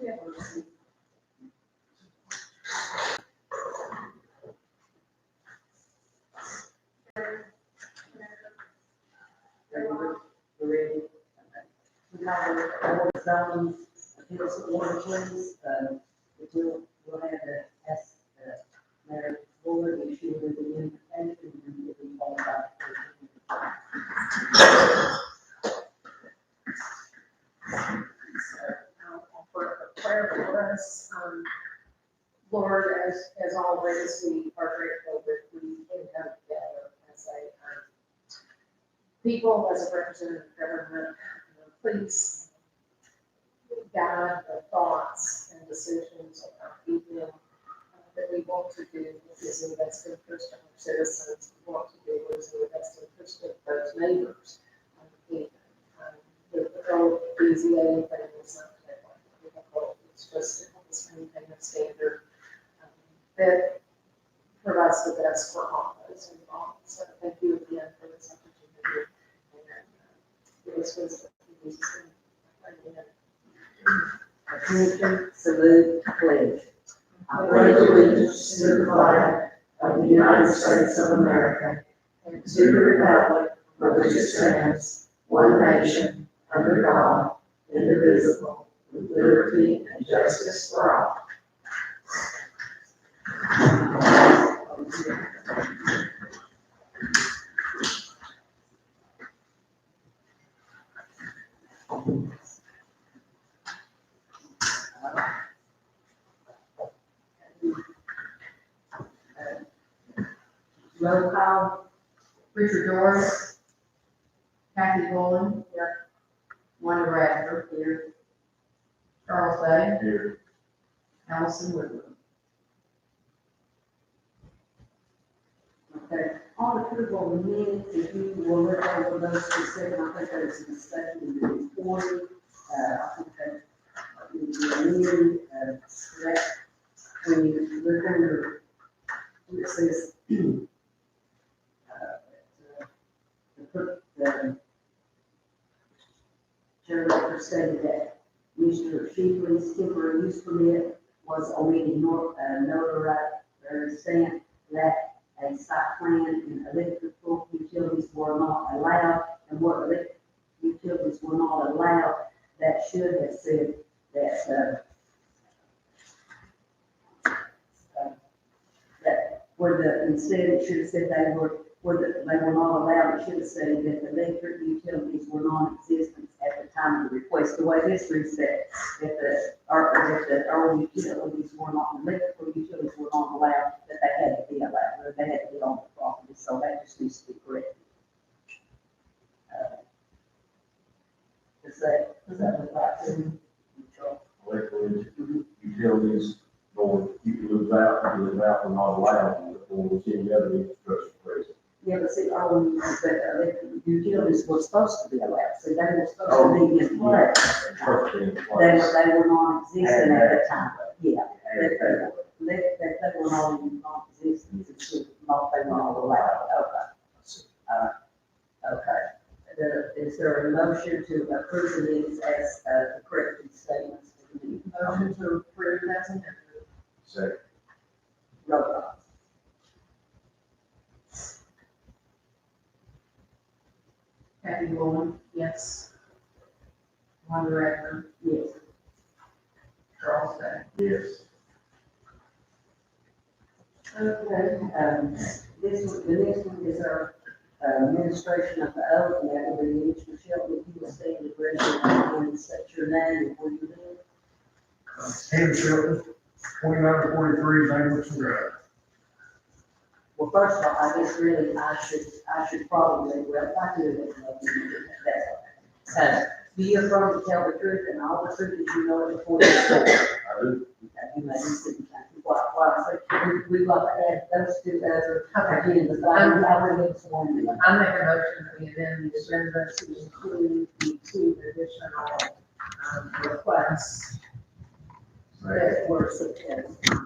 We have the zones, appeals of water, please. We'll have to ask the mayor board issue with the invitation and we'll be followed by. For prayer for us, Lord, as always, we are grateful that we can come together as a people, as a representative government. Please guide the thoughts and decisions of our people that we want to do what is in the best interest of our citizens. We want to do what is in the best interest of those neighbors. The whole BZA thing is not difficult. It's just to maintain a standard that provides the best for all those involved. So thank you again for this opportunity. And this was Attention, salute, pledge. I pledge allegiance to the flag of the United States of America and to the republic for which it stands, one nation, under God, indivisible, with liberty and justice for all. Roll call. Richard Doris. Kathy Bowen. Here. Wanda Radford. Here. Charles Day. Here. Allison Woodward. Okay, on approval of minutes, if you will look over those specific, I think there's a mistake in the report. I think that correct. When you look under, it says, the chairman stated that Mr. Shepley's temporary use permit was already notarized, stamped that a site plan and electrical utilities were not allowed, and what electric utilities were not allowed, that should have said that, that instead it should have said they were not allowed, it should have said that the electric utilities were non-existent at the time of the request. The way this reads that our utilities were not, electrical utilities were not allowed, that they had to be allowed, or they had to be on the property, so that just needs to be corrected. Does that look right to you? Electrical utilities, or you can live out, were not allowed, or we'll see the other infrastructure crazy. Yeah, but see, all of these, electric utilities were supposed to be allowed, so they were supposed to be in place. They were non-existent at the time, yeah. They were non-existent, they were not allowed, okay. Okay. Is there a motion to approve the minutes as, the corrected statements? motion to approve as amended. Second. Roll call. Kathy Bowen. Yes. Wanda Radford. Yes. Charles Day. Yes. Okay, the next one is our administration of the oath, and that will be Mr. Shelby. If you will stand and raise your hand and state your name and where you live. Henry Shelton, 2943 Lambertson Drive. Well, first of all, I guess really I should probably, well, if I do that's okay. Do you affirm to tell the truth and all the truth that you know before you say it? I do. You may be sitting back. Why I say, we love to add those two other, again, the thing, I would have sworn to. I make a motion that we amend the agenda to include the two additional, requests that were suggested.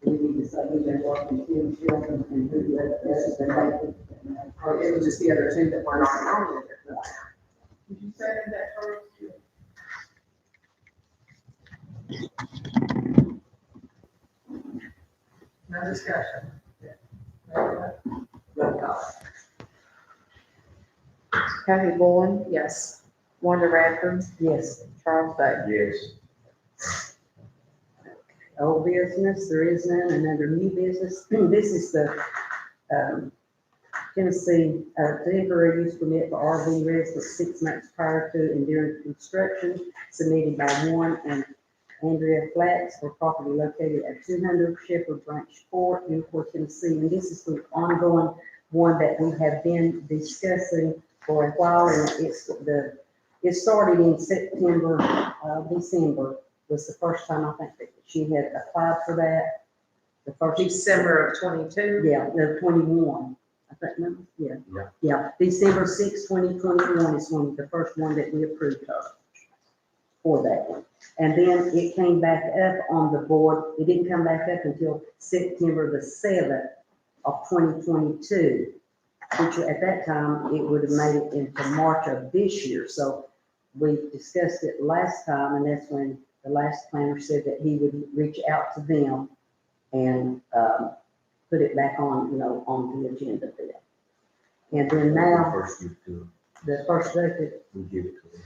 We need to say who they want to kill children and who that's the name. Or it was just the other two that were not on the agenda. Did you say that first? No discussion. Roll call. Kathy Bowen, Yes. Wanda Radford, Yes. Charles Day. Yes. Old business, there is none, and under new business, this is the, Tennessee, temporary use permit for RV residents 6 months prior to and during construction, submitted by one and Andrea Flax for property located at 200 Shepherd Branch Court, Newport, Tennessee. And this is the ongoing one that we have been discussing for a while, and it started in September, December was the first time I think that she had applied for that. The first. December of 22. Yeah, no, 21, I think, no, yeah. Yeah. Yeah, December 6, 2021 is when the first one that we approved her for that one. And then it came back up on the board, it didn't come back up until September the 7th of 2022, which at that time, it would have made it into March of this year. So we discussed it last time, and that's when the last planner said that he would reach out to them and put it back on, on the agenda there. And then now, First give it to them. the first budget, We give it to them.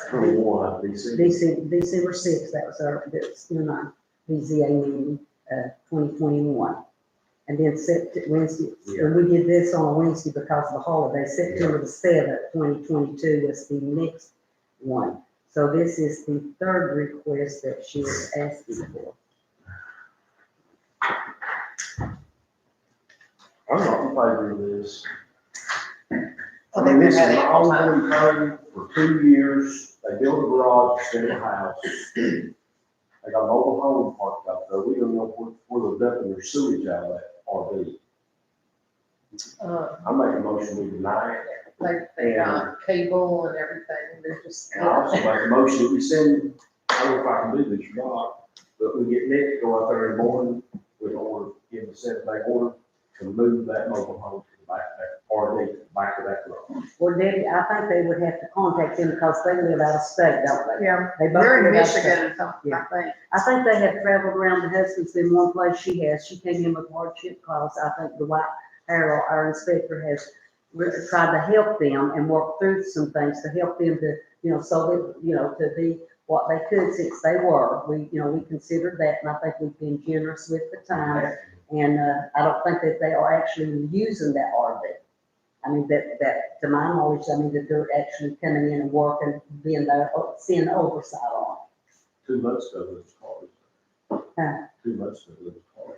21, DC. December 6th, that was our BZA meeting, 2021. And then Wednesday, and we did this on a Wednesday because of the holiday, September the 7th, 2022 was the next one. So this is the third request that she is asking for. I'm not in favor of this. I think this they've had is ample all time. been paid for 2 years. They built a garage instead of a house. They got an old home parked out there. We don't know where they're dumping their sewage out of that RV. I make a motion we deny it. They got cable and everything, they're just. And I also make a motion we send, I don't know if I can do this or not, but we get Nick to go out there in the morning with order, give him a 7-day order to move that mobile home to the back of that RV, to the back of that garage. Well, Debbie, I think they would have to contact them because they live out of state, don't they? Yeah, They both they're in live out of state. Michigan, Yeah. I think. I think they have traveled around. The husband's in one place, she has. She came in with hardship clause. I think the white Harold, our inspector, has tried to help them and work through some things to help them to, so that, to be what they could since they were. We considered that, and I think we've been generous with the time. And I don't think that they are actually using that RV. I mean, that to my knowledge, that they're actually coming in and working, being there, seeing the oversight on 2 months ago, it was called. Huh. 2 months ago, it was called.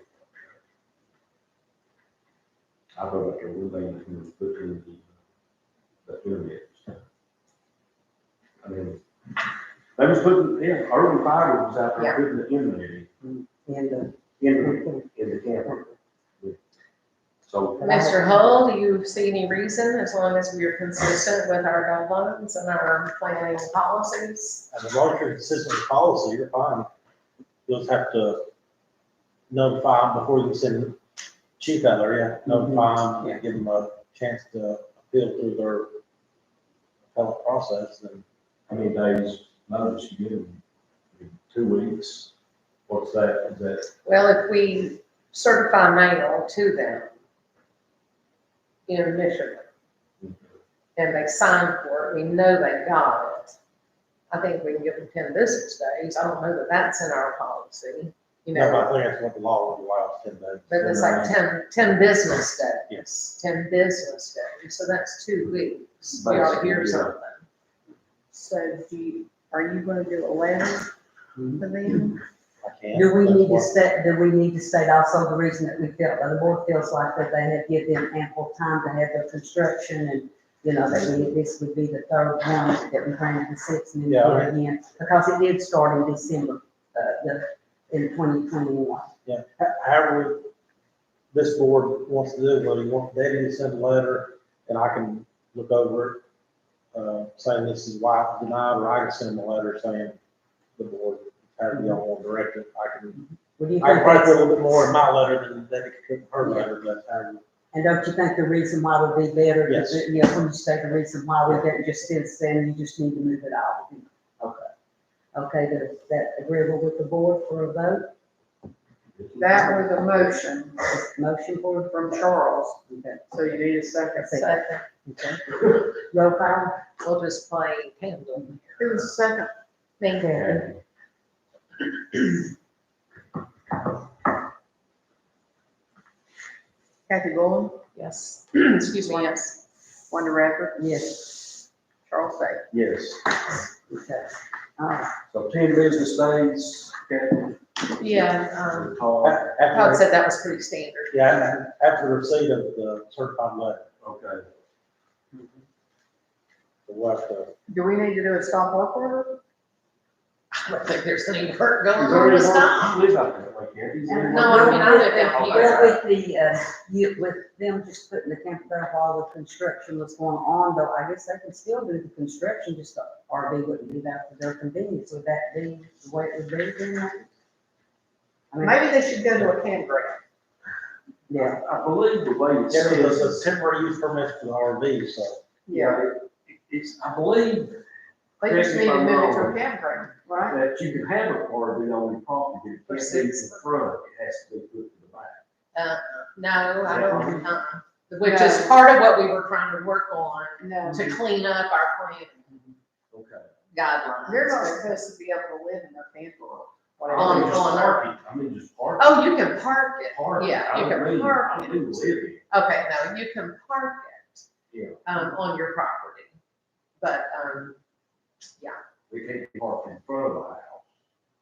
I thought that the way they can put in the internet stuff. I mean, they was putting, urban fiber was out there putting the internet it. And, in the camper. So. Mr. Hull, do you see any reason, as long as we are consistent with our guidelines and our planning policies? And as long as you're consistent with policy, you're fine. You'll just have to notify them before you can send chief out there, notify them, and give them a chance to appeal through their appellate process. And How many days notice you give them? 2 weeks? What's that? Is that? Well, if we certify mail to them in Michigan, and they sign for it, we know they got it, I think we can give them 10 business days. I don't know that that's in our policy, no, I think that's what the law would allow, 10 days. but it's like 10 business days. Yes. 10 business days, so that's 2 weeks. We ought to hear something. So are you gonna do a letter for them? I can. do we need to That's state also the reason that we felt, the board feels like that they have given them ample time to have their construction and, that this would be the third one that we granted the 6 and then Yeah. again, because it did start in December, in 2021. However, this board wants to do, whether you want Debbie to send a letter, and I can look over it, saying this is why it's denied, or I can send them a letter saying the board, however y'all want to direct it, I can What do you probably think put a that's, little bit more in my letter than Debbie could put in her letter, but and don't you think the reason why would be better? Yes. When you state the reason why we didn't just saying you just need to move it out. Okay. Okay, is that agreeable with the board for a vote? That was a motion Motion for, from Charles, okay, so you need a second. Second, okay. Roll call. we'll just play candle. Who was the second? Thank you. Kathy. Kathy Bullen, Yes, excuse me, yes. Wanda Radford, Yes, Charles Day. Yes, okay. All right, so 10 business days, Kathy. Yeah, Todd, Todd After, said that was pretty standard. yeah, after the receipt of the certified letter, okay. we'll have to. Do we need to do a stop work order? I don't think there's any work going Is on there to any- stop. you live out that way, Kathy? Is there any No, work? I mean, I live down here. well, with with them just putting the camper there while the construction was going on, though, I guess they can still do the construction, just the RV wouldn't be there for their convenience, would that be the way it would be then? I mean, Maybe they should go to a campground. yeah, I believe the way it's Yeah, said, there's a temporary use permit for the RV, so. it's, I believe They just Correct me need if to I'm move it to wrong. a campground, right? that you can have a RV on your property, but it can't be in front, it has to be put to the back. No, I don't, which is part of what we were trying to work on, No. to clean up our plan Okay. guidelines. They're not supposed to be able to live in their camper or whatever. On- I mean, just on- parking. I mean, just parking. Oh, you can park it. Parking. Yeah, I you don't can mean- park I it. mean living. Okay, no, you can park it. Yeah. On your property, but, We can't park in front of the house.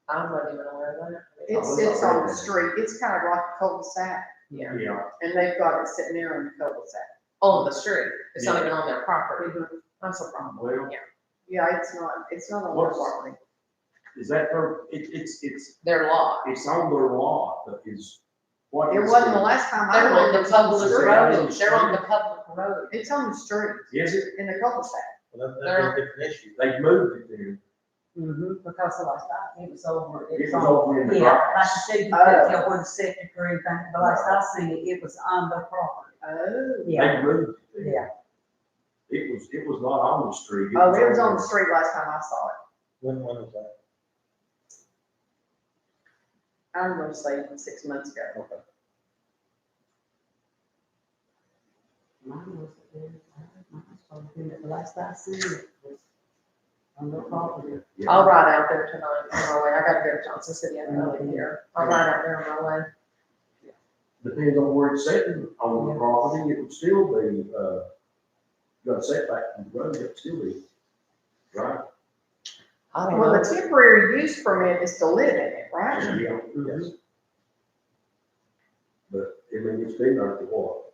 I'm not even aware of that. It's on the street, it's kind of like a cul-de-sac, Yeah, Yeah. and they've got it sitting there in the cul-de-sac. on the street, it's not Yeah. even on their property, that's a problem. Well, Yeah, it's not on their What's- property. is that their, Their lot, it's on their lot, but is, what It is wasn't the last time I they're on went, it the was on the public street. road, they're on the public road. It's on the street, Is it? in the cul-de-sac. Well, that'd be a different issue. They moved it there. because the last time, it was over, it It was was on. over in the Yeah, like grass. you said, you could tell where the septic or anything, the last I seen it, it was on the property. Oh. Yeah, They moved it there. yeah, It was not on the street. Oh, it was on the street last time I saw it. When was that? I'm gonna say 6 months ago. Okay. mine was, the last I seen it was on the property. Yeah. I'll ride out there tonight on my way, I gotta go to Johnson City, I'm early here, I'll ride out there on my way. Depends on where it's sitting on the property, it would still be, got a setback from the road, it'd still be, right? I don't Well, know, the temporary use permit is to live in it, right? Yeah, yes. But, I mean, it's been there for what?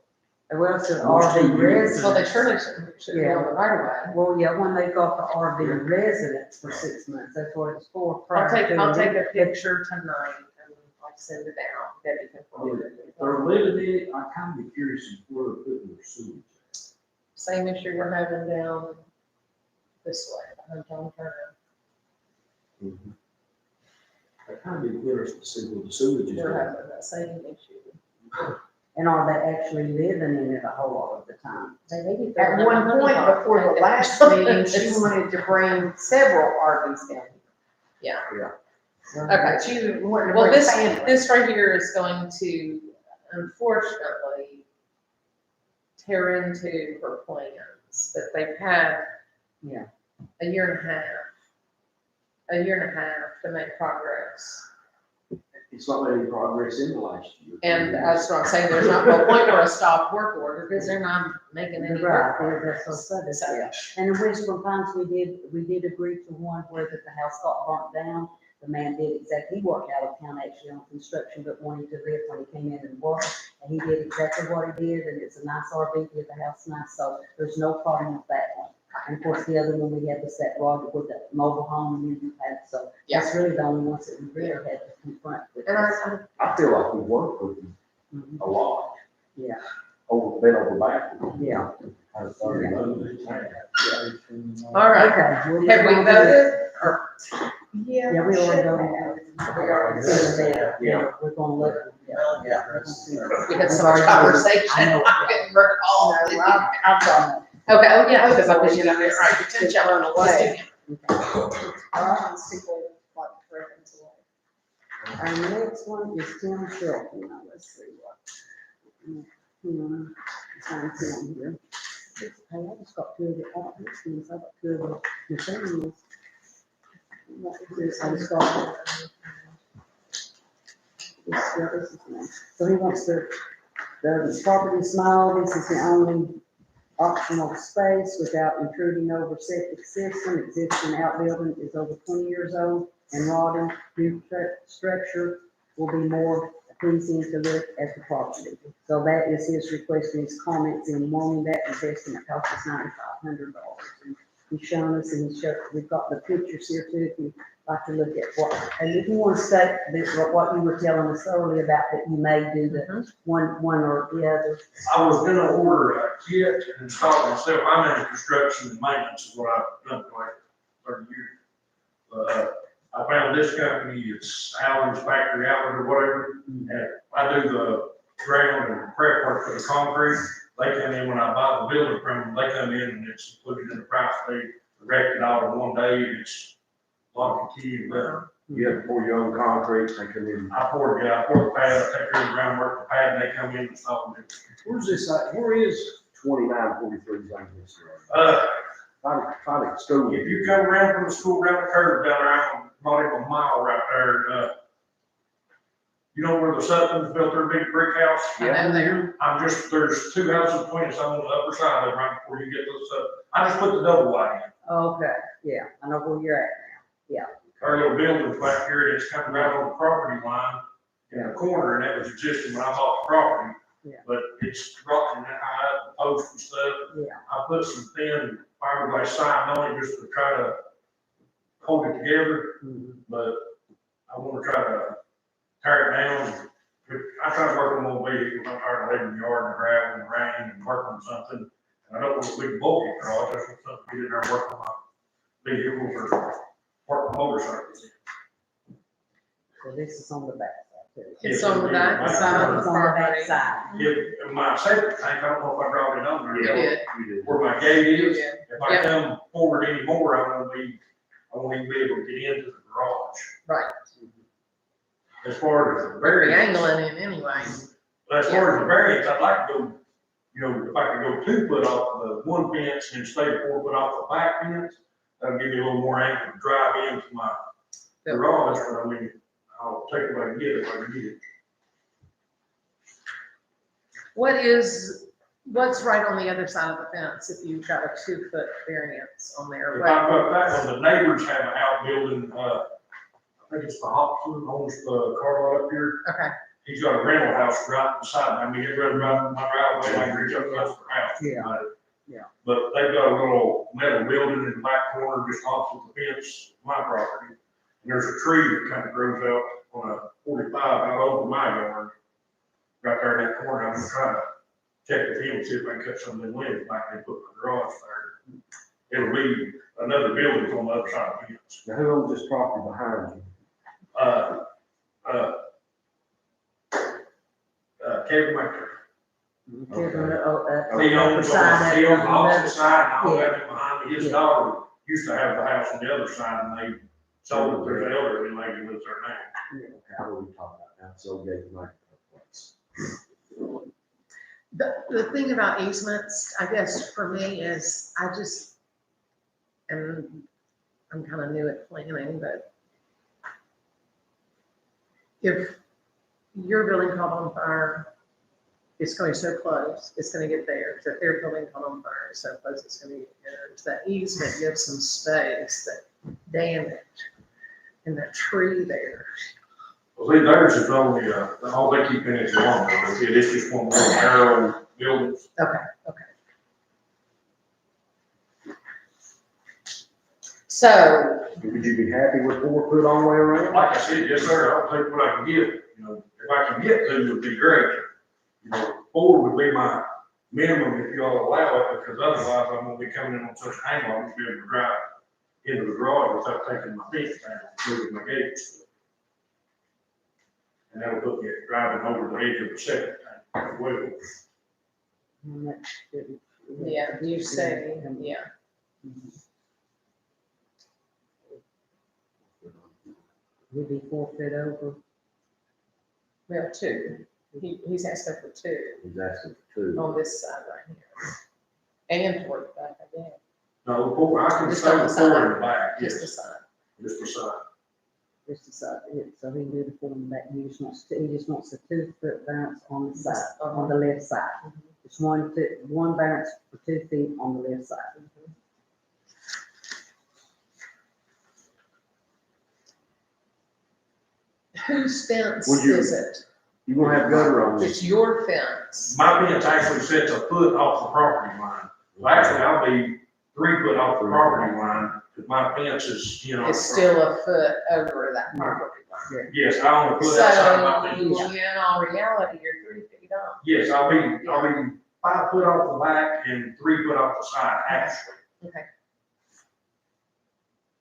Well, it's an Well, RV well, they residence. surely should be on the right of way. Well, yeah, when they got the RV residence for 6 months, that's what it's for. prior to I'll the- take a picture tonight and I'll send it out, Debbie can forward it. If they're living in it, I'm kind of curious of where they're putting their sewage. Same issue we're having down this way, on Turner. I kind of be interested to see where the sewage is. We're going. having that same issue. And are they actually living in it a whole lot of the time? They maybe At they're one living point on the before the property. last meeting, she wanted to bring several RVs down. Okay, She wanted to well, bring this, families. this right here is going to, unfortunately, tear into her plans that they've had Yeah. a year and a half to make progress. It's not making progress in the last year. And that's what I'm saying, there's not a point for a stop work order, because they're not making any Right, work. that's what I said, So- yeah. And in Western Pines, we did agree to one where that the house got burnt down. The man did exactly, he worked out of town actually on construction, but wanted to live when he came in and work. And he did exactly what he did, and it's a nice RV, did the house nice, so there's no problem with that one. And of course, the other one, we had was that Roger with the mobile home you had, so that's really the only ones that we really had to confront with. And I feel like we work with them Mhm. a lot. Yeah. Been over backwards. Yeah. Kind of started moving. all right, Okay. we'll have we move on to the- voted, or? Yeah. Yeah, we should already have. voted. Yeah, we're gonna let, yeah. We had so much conversation, I know. I couldn't recall. No, I've got Okay, oh, yeah, because I put you down there, right, your 10 chapter Run away. Okay. People Our next one is Tim Shelton. Now, let's see what. Find Tim here. Hey, I just got two of the options. I got two of the materials. What is this? I just got this is one. So he wants the property small. This is the only optional space without intruding over septic system. Existing outbuilding is over 20 years old and rotting. New structure will be more pleasing to look at the property. So that is his request and his comments in wanting that. His estimate cost us $9,500. He's shown us and we've got the pictures here too, if you'd like to look at what, and if you want to state that, what you were telling us earlier about that you may do the one or the other. I was gonna order a kit and install it myself. I'm in construction and maintenance is what I've done for like 30 years. I found this company, it's Allen's Factory Outlet or whatever. And I do the ground and prep work for the concrete. They come in when I buy the building from them, they come in and it's included in the price. They erect it all in one day and it's a lot of key, but You have to pour your own concrete, they come in. I pour the pad, I take care of the groundwork, the pad, and they come in and install it. Where's this at? Where is 2943 Zane Hill? Find it, school. If you come around from the school, around the curve down there, I'm not even a mile right there, you know where the Suttons built their big brick house? I know there. There's two houses between us on the upper side of it, right before you get to the Suttons. I just put the double wide in. Okay, yeah, I know where you're at now. Our little building's back here, and it's coming right on the property line in the corner, and that was existing when I bought the property. Yeah. But it's rocking that high up, the posts and stuff. Yeah. I put some thin fiberglass siding on it just to try to hold it together, but I wanna try to tear it down. I try to work on one vehicle, I'm tired of living in the yard and gravel and rain and work on something. And I don't want a big bulky garage, I just want something to get in there and work on my vehicles or park motorcycles. So this is on the back side too. It's on the back side of the It's on the back property. side. If my septic tank, I don't know if I brought it on You there, did. where my gate You is, did. if I come forward anymore, I won't even be able to get into the garage. Right. As far as the Very variance, angling in anyway. as far as the variance, I'd like to go, you know, if I could go 2 foot off the one fence and stay 4 foot off the back fence, that'll give me a little more angle to drive into my garage, but I mean, I'll take what I can get if I can get it. What's right on the other side of the fence if you've got a 2 foot variance on there? If What- I put that one, the neighbors have an outbuilding, I think it's the Hobson owns the car lot up here. Okay, He's got a rental house right beside me. I mean, it runs right my driveway, I can reach up to the house. Yeah. Yeah. But they've got a little metal building in the back corner, just opposite the fence, my property. And there's a tree that kind of grows out on a 45 out over my yard. Right there in that corner, I'm gonna try to check with him, see if I can cut some of them limbs back and put my garage there. It'll be another building on the other side of the fence. Now, who owns this property behind you? Kevin Winter. Kevin, He owns the opposite side, and all Yeah. that behind me. His Yeah. daughter used to have the house on the other side, and they sold it. There's an elderly lady who lives there now. Okay, I know what you're talking about now, so gave my place. the thing about easements, I guess for me is, and I'm kind of new at planning, but if your building caught on fire, it's going so close, it's gonna get theirs. If their building caught on fire, it's so close, it's gonna get theirs. That easement gives some space, that damage, and that tree there. Well, see, theirs is only, all they keep in is one, it's just one little narrow building. Okay. So, Would you be happy with 4 foot all the way around? Like I said, yes, sir, I'll take what I can get, you know, if I can get 2, would be great. You know, 4 would be my minimum if you all allow it, because otherwise I'm gonna be coming in on such an angle, I'm gonna be able to drive into the garage without taking my fence down, moving my gates. And that'll put me driving over the edge of the septic tank as well. yeah, you say, yeah. We'd be 4 foot over. We have two. He's asking for two He's asking for two. on this side right here. And toward the back, I guess. No, I can Just say on the the side. four in the back, Just yes, the side. just the side. Just decide, so he can do the form back, he just wants a 2 foot variance on the side, on the left side. It's 1 foot, one variance for 2 feet on the left side. Whose fence Would you- is it? You gonna have gutter on It's this? your fence. My fence actually sits a foot off the property line. Well, actually, I'll be 3 foot off the property line, because my fence is, you know. It's still a foot over that property line. Yes, I only put outside my So, fence. in all reality, you're 3 feet off. Yes, I'll be 5 foot off the back and 3 foot off the side, actually. Okay,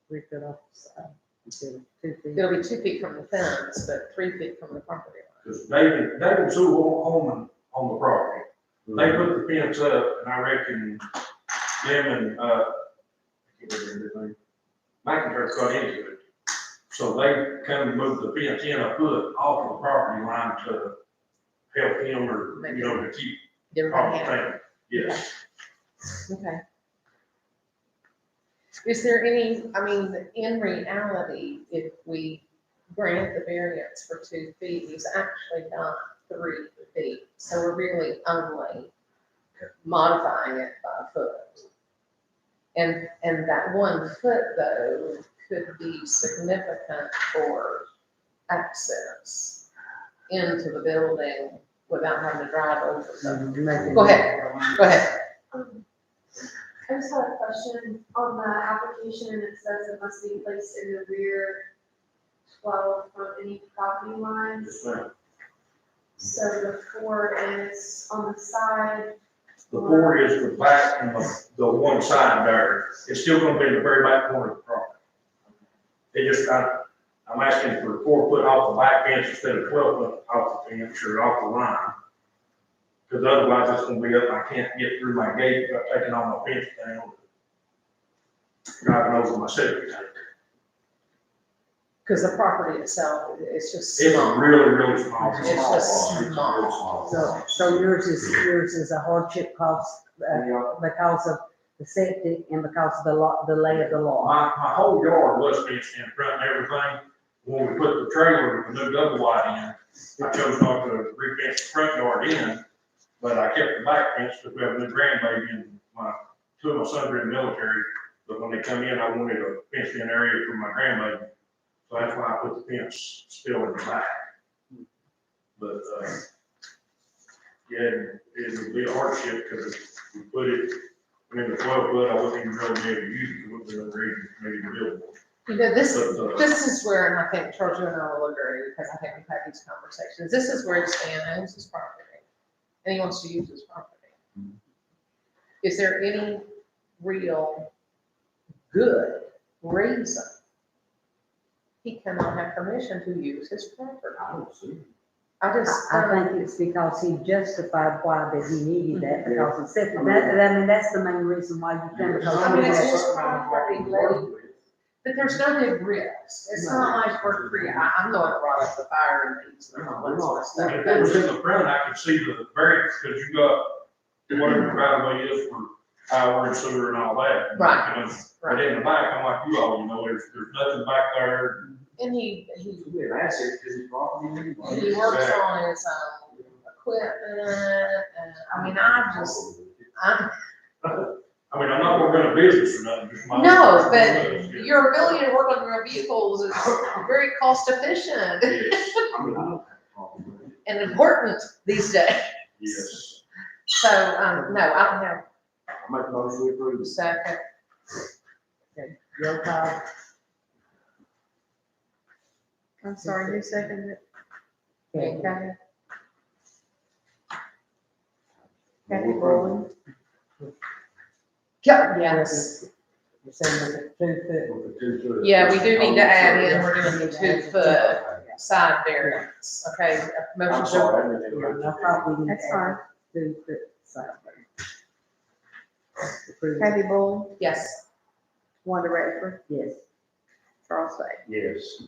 3 foot off the side, instead of 2 feet. it'll be 2 feet from the fence, but 3 feet from the property line. Because David Sewell Holman on the property. They put the fence up, and I reckon them and, I can't remember their name, McIntyre got into it. So they come and moved the fence in a foot off of the property line to help him or, you know, to keep Everybody off the happy? fence. Yes. Okay. Is there any, I mean, in reality, if we grant the variance for 2 feet, he's actually got 3 feet. So we're really only modifying it by a foot. And that 1 foot though could be significant for access into the building without having to drive over them. Go ahead. Go ahead. I just had a question on the application, and it says it must be placed in the rear 12 from any property lines. Yes, ma'am. So the 4 is on the side. The 4 is the back and the one side there. It's still gonna be in the very back corner of the property. It just, I'm asking for 4 foot off the back fence instead of 12 foot off the fence or off the line. Because otherwise it's gonna be up, I can't get through my gate without taking all my fence down. Driving over my septic tank. Because the property itself is just It's small. really, really small. It's just It's small. real small. So yours is a hardship cost, because of the septic and because of the lay of the law. My whole yard was fenced in front and everything. When we put the trailer, the new double wide in, I chose not to re-fence the front yard in, but I kept the back fence because we have a new grandbaby and two of my sons are in the military. But when they come in, I wanted a fenced in area for my grandbaby. So that's why I put the fence still in the back. But, yeah, it would be a hardship because if we put it, I mean, the 12 foot, I wouldn't even really be able to use it, it wouldn't be no reason for me to build one. You know, this But, is where, and I think Georgia and I will agree, because I think we've had these conversations, this is where Stan owns his property, and he wants to use his property. Is there any real good reason he cannot have permission to use his property? I don't see. I just, I think it's because he justified why that he needed that, because of septic. I mean, that's the main reason why you can, because. I mean, it's his property, but there's no big risk. It's not like we're free. I'm going to run up the fire and things and all that sort of stuff. If it was in the front, I could see the variance, because you got whatever the right of way is for power and sewer and all that. Right. You know, but in the back, I'm like you all, you know, there's nothing back there. And he Be an asset to his property anyway. He works on his equipment, and, I mean, I I mean, I'm not gonna run a business or nothing, just my. no, but your ability to work on your vehicles is very cost efficient Yes, I mean, I don't have a problem with it. and important these days. yes. So, no, I don't have I make a motion to approve. a second. Roll call. I'm sorry, who seconded it? Okay. Kathy Bowen. Yes, You're saying with the 2 foot. With the 2 foot. yeah, we do need to add in, we're doing the 2 foot side variance, okay? I'm Motion to, sorry, I didn't Yeah, know. I thought we needed That's to add 2 foot side. Approve. Kathy Boyle, yes, Wanda Radford, Yes, Charles Day. Yes.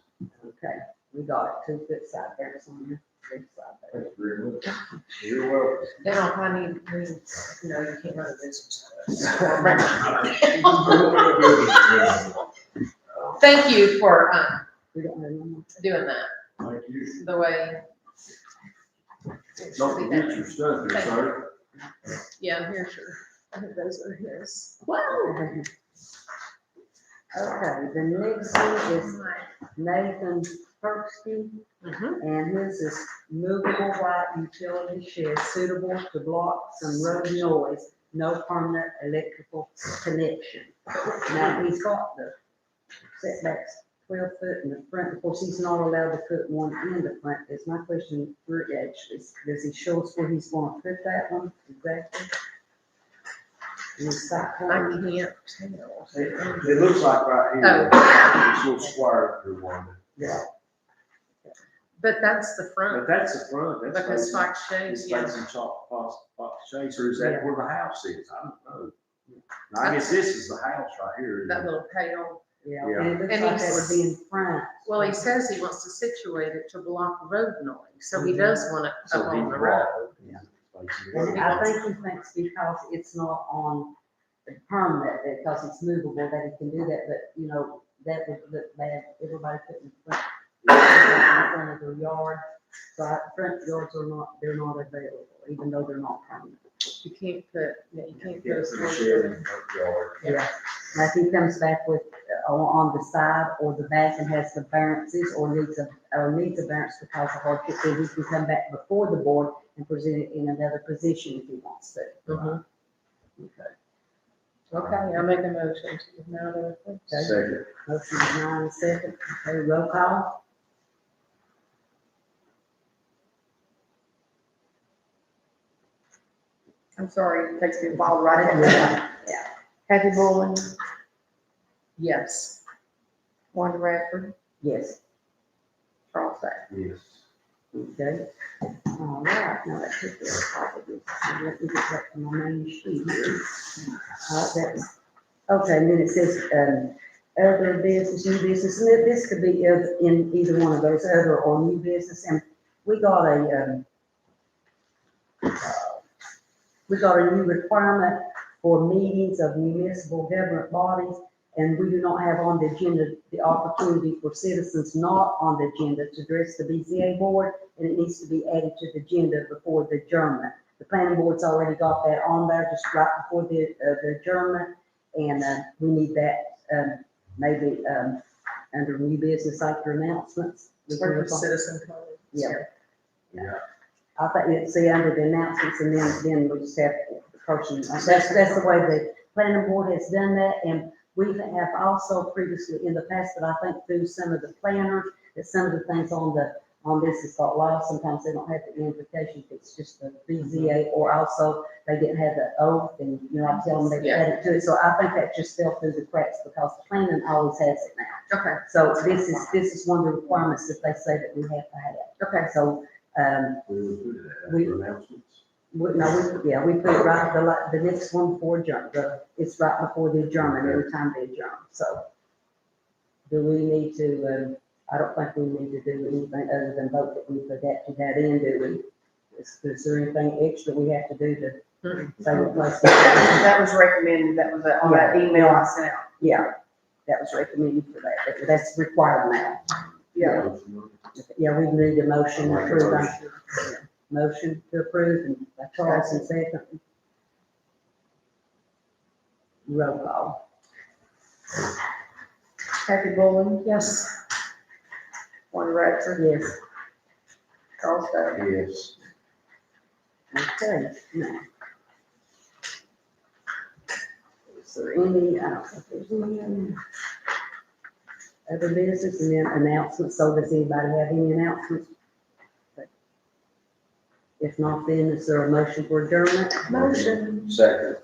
okay. We got it, 2 foot side fence on there, 3 side fence. That's very good. You're welcome. Then if I need, no, you can't run a business. Thank you for, We don't have no more. doing that, Thank you. the way. it should Don't be forget done. your stuff here, sir. Yeah, here, sure. I think those are his. Okay, the next one is Nathan Perksky, Mhm. and his is movable white utility shed suitable to block some road noise, no permanent electrical connection. Now, he's got the setbacks 12 foot in the front, of course, he's not allowed to put one in the front, is my question for actually, does he show us where he's gonna put that one exactly? In the side I corner? can't tell. It looks like right here, Oh. this little square through one. Yeah, But that's the But front, that's the front, that's. because facing- Fox It's shows, yeah. facing Fox Chase, or is that Yeah. where the house is? I don't know. Now, I guess this is the house right here. isn't That it? little pale. yeah, Yeah. and it looks And like that he's- would be in front. Well, he says he wants to situate it to block road noise, so he Mhm. does want it So up he on the blocked road. it. Yeah. Facing the road. And I think he thinks because it's not on permanent, because it's movable, that he can do that, but, you know, that would look bad, everybody putting in front of their yard. So front yards are not, they're not available, even though they're not permanent. You can't put, yeah, you can't Yeah, put a for the shed shed in the front yard. Yeah, like he comes back with, on the side or the back and has the variances or needs a variance because of hardship, then he can come back before the board and present it in another position if he wants to. Mhm. Okay. Okay, I'll make a motion to now to. Okay. Second. Motion is 9 second, okay, roll call? I'm sorry, it takes me a while to write it down. Yeah. Kathy Bullen? Yes. Wanda Radford? Yes, Charles Day? Yes. okay. All right, now that took care of all of this. So let me get back to my main sheet here. That's, okay, and then it says, other business, new business, and this could be in either one of those, other or new business, and we got a new requirement for meetings of municipal government bodies, and we do not have on the agenda the opportunity for citizens not on the agenda to address the BZA board, and it needs to be added to the agenda before the adjournment. The planning board's already got that on there just right before the adjournment, and we need that, maybe under new business after announcements. We can Or look on- citizen comments? Yeah. Yeah. I think it's see under the announcements, and then we just have the person, that's the way the planning board has done that, and we have also previously in the past, but I think through some of the planners, that some of the things on this is got lost, sometimes they don't have the invitation, it's just the BZA, or also they didn't have the oath, and, you know, I tell them they added to it, so I think that just fell through the cracks, because the planning always has it now. Okay, So this is one of the requirements that they say that we have to have. okay. So, We will put it We- after announcements. we put it right, the next one before adjourn, it's right before the adjournment, every time they adjourn, so. Do we need to, I don't think we need to do anything other than vote that we put that to that end, do we? Is there anything extra we have to do to say replace that? That was recommended, that was on that email I sent out. Yeah, that was recommended for that, that's required now. Yeah. Yeah, we need a motion to Make a approve, motion. motion to approve, and Charles and second. Roll call. Kathy Bullen? Yes. Wanda Radford? Yes. Charles Day? Yes. Okay, now. Is there any, I don't think there's any other business, and then announcements, so does anybody have any announcements? If not, then is there a motion for adjournment? Motion. Second.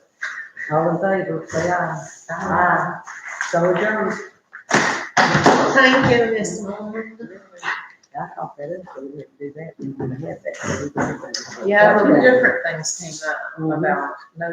All in favor, say aye. Aye. So adjourned. Thank you, Miss Mullin. I thought that is, we would do that, we would have that. Yeah, two different things came up about no